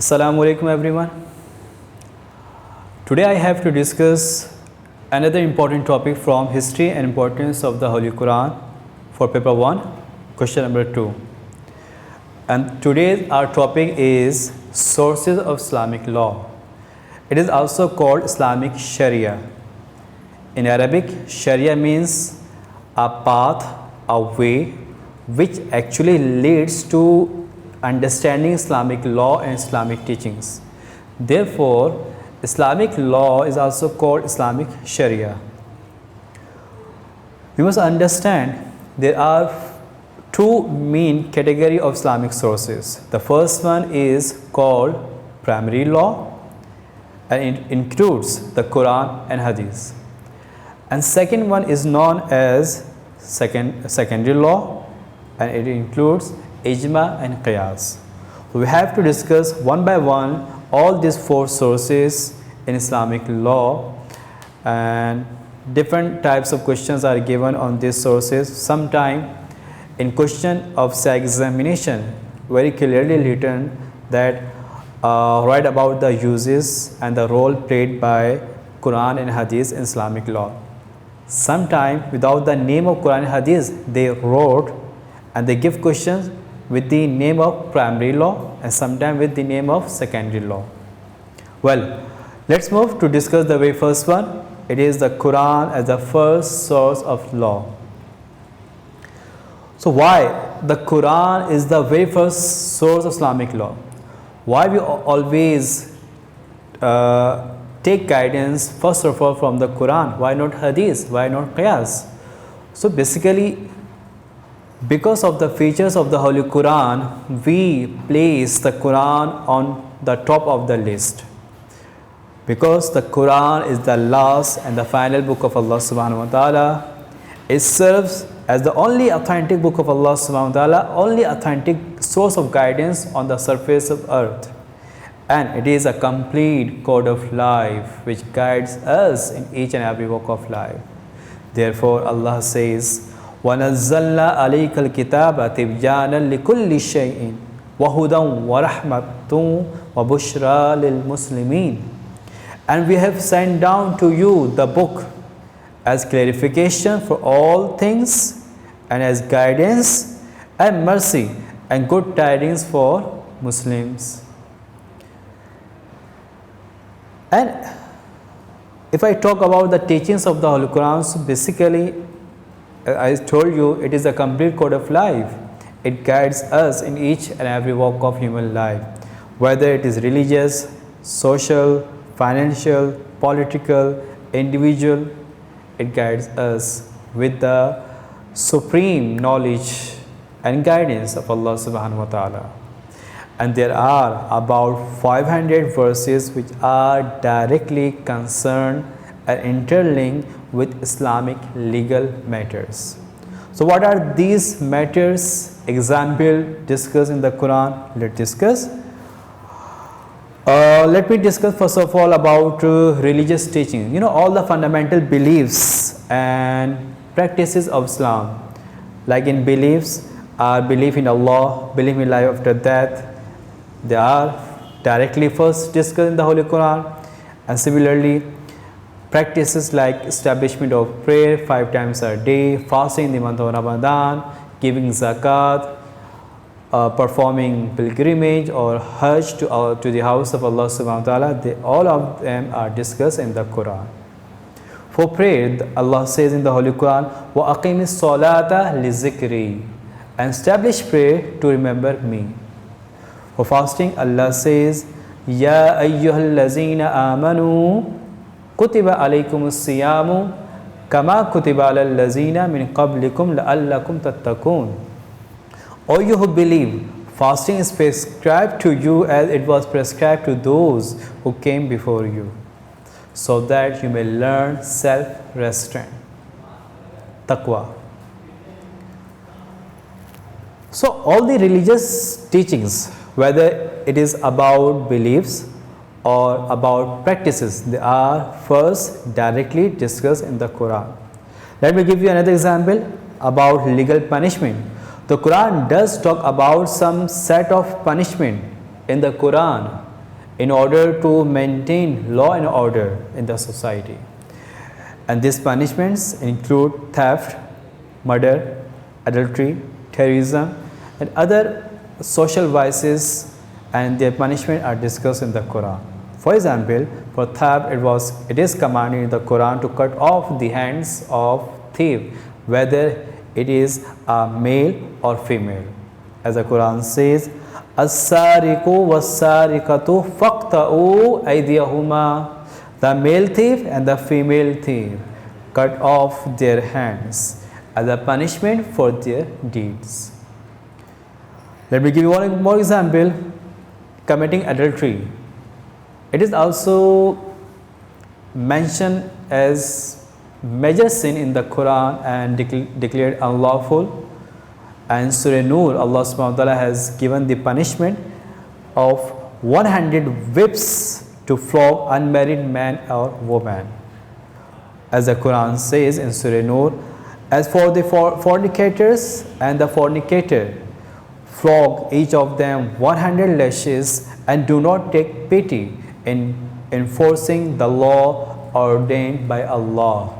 Assalamu alaikum everyone. Today I have to discuss another important topic from history and importance of the Holy Quran for paper 1, question number 2. And today our topic is sources of Islamic law. It is also called Islamic Sharia. In Arabic, Sharia means a path, a way which actually leads to understanding Islamic law and Islamic teachings. Therefore, Islamic law is also called Islamic Sharia. We must understand there are two main categories of Islamic sources. The first one is called primary law, and it includes the Quran and Hadith. And second one is known as secondary law, and it includes Ijma and Qiyas. We have to discuss one by one all these four sources in Islamic law, and different types of questions are given on these sources. Sometime in question of examination very clearly written that write about the uses and the role played by Quran and Hadith in Islamic law. Sometime without the name of Quran and Hadith they wrote and they give questions with the name of primary law and sometimes with the name of secondary law. Well, let's move to discuss the very first one. It is the Quran as the first source of law. So why the Quran is the very first source of Islamic law? Why we always take guidance first of all from the Quran? Why not Hadith? Why not Qiyas? So basically, because of the features of the Holy Quran, we place the Quran on the top of the list. Because the Quran is the last and the final book of Allah subhanahu wa ta'ala, it serves as the only authentic book of Allah subhanahu wa ta'ala, only authentic source of guidance on the surface of earth. And it is a complete code of life which guides us in each and every walk of life. Therefore, Allah says, وَنَزَّلْنَا عَلَيْكَ الْكِتَابَ تِبْيَانًا لِكُلِّ شَيْءٍ وَهُدًى وَرَحْمَةٌ وَبُشْرَى لِلْمُسْلِمِينَ. And we have sent down to you the book as clarification for all things and as guidance and mercy and good tidings for Muslims. And if I talk about the teachings of the Holy Quran, so basically I told you it is a complete code of life. It guides us in each and every walk of human life, whether it is religious, social, financial, political, individual. It guides us with the supreme knowledge and guidance of Allah subhanahu wa ta'ala. And there are about 500 verses which are directly concerned and interlinked with Islamic legal matters. So what are these matters? Example discussed in the Quran. Let's discuss. Let me discuss first of all about religious teaching. You know, all the fundamental beliefs and practices of Islam. Like in beliefs are belief in Allah, belief in life after death. They are directly first discussed in the Holy Quran. And similarly, practices like establishment of prayer 5 times a day, fasting in the month of Ramadan, giving zakat, performing pilgrimage or hajj to the house of Allah subhanahu wa ta'ala, all of them are discussed in the Quran. For prayer, Allah says in the Holy Quran, وَأَقِمِ الصَّلَاةَ لِذِكْرِي, and establish prayer to remember me. For fasting, Allah says, يَا أَيُّهَا الَّذِينَ آمَنُوا كُتِبَ عَلَيْكُمُ الصِّيَامُ كَمَا كُتِبَ عَلَى الَّذِينَ مِنْ قَبْلِكُمْ لَعَلَّكُمْ تَتَّقُونَ. O you who believe, fasting is prescribed to you as it was prescribed to those who came before you, so that you may learn self-restraint, taqwa. So all the religious teachings, whether it is about beliefs or about practices, they are first directly discussed in the Quran. Let me give you another example about legal punishment. The Quran does talk about some set of punishment in the Quran in order to maintain law and order in the society. And these punishments include theft, murder, adultery, terrorism, and other social vices, and their punishment are discussed in the Quran. For example, for theft, it is commanded in the Quran to cut off the hands of thief, whether it is a male or female. As the Quran says, "As-sariqu was-sariqatu faqta'u aydiyahuma." The male thief and the female thief, cut off their hands as a punishment for their deeds. Let me give you one more example. Committing adultery. It is also mentioned as major sin in the Quran and declared unlawful. And Surah Nur, Allah subhanahu wa ta'ala has given the punishment of 100 whips to flog unmarried man or woman. As the Quran says in Surah Nur, "As for the fornicators and the fornicator, flog each of them 100 lashes, and do not take pity in enforcing the law ordained by Allah."